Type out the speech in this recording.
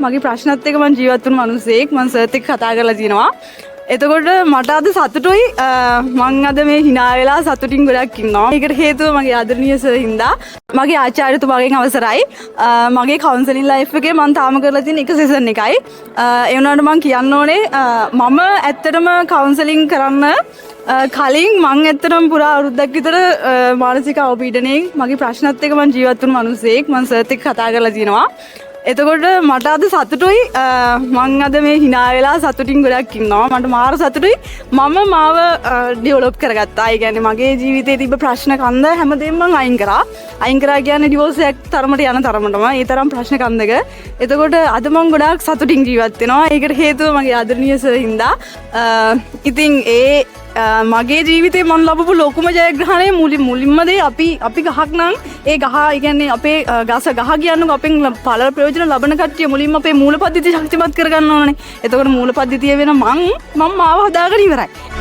මගේ ප්‍රශ්නත් එක මම ජීවත් වුණු මිනිස්සෙක් මම සර්ත් එක්ක කතා කරලා තිනවා. එතකොට මට අද සතුටුයි මං අද මේ hina වෙලා සතුටින් ගොඩක් ඉන්නවා. ඒකට හේතුව මගේ ආදරණීය සර් හින්දා. මගේ ආචාර්යතුමාගෙන් අවසරයි. මගේ කවුන්සලින් ලයිෆ් එකේ මම තාම කරලා තියෙන එක සීසන් එකයි. ඒ වුණාට මම කියන්න ඕනේ මම ඇත්තටම කවුන්සලින් කරන්න කලින් මං ඇත්තටම පුරා අවුරුද්දක් විතර මානසික අවපීඩනයෙන් මගේ ප්‍රශ්නත් එක්ක මම ජීවත් වුණු මිනිස්සෙක් මම සර්ත් එක්ක කතා කරලා තිනවා. එතකොට මට අද සතුටුයි මං අද මේ hina වෙලා සතුටින් ගොඩක් ඉන්නවා. මට මාර සතුටුයි මම මාව ඩෙවලොප් කරගත්තා. ඒ කියන්නේ මගේ ජීවිතේ තිබ්බ ප්‍රශ්න කන්ද හැමදේම මං අයින් කරා. අයින් කරා කියන්නේ ඩිවෝර්ස් එකක් තරමට යන තරමටම. ඒ තරම් ප්‍රශ්න කන්දක. එතකොට අද මං ගොඩාක් සතුටින් ජීවත් වෙනවා. ඒකට හේතුව මගේ ආදරණීය සර් හින්දා. ඉතින් මගේ ජීවිතේ මම ලබපු ලොකුම ජයග්‍රහණය මුලින්ම දේ අපි ගහක් නම් ඒ ගහ කියන්නේ අපේ ගස ගහ කියන්නේ අපෙන් පළ ප්‍රයෝජන ලබන කට්ටිය මුලින්ම අපේ මූලපද්ධතිය ශක්තිමත් කරගන්න ඕනනේ. එතකොට මූලපද්ධතිය වෙන මම මාව හදාගෙන ඉවරයි.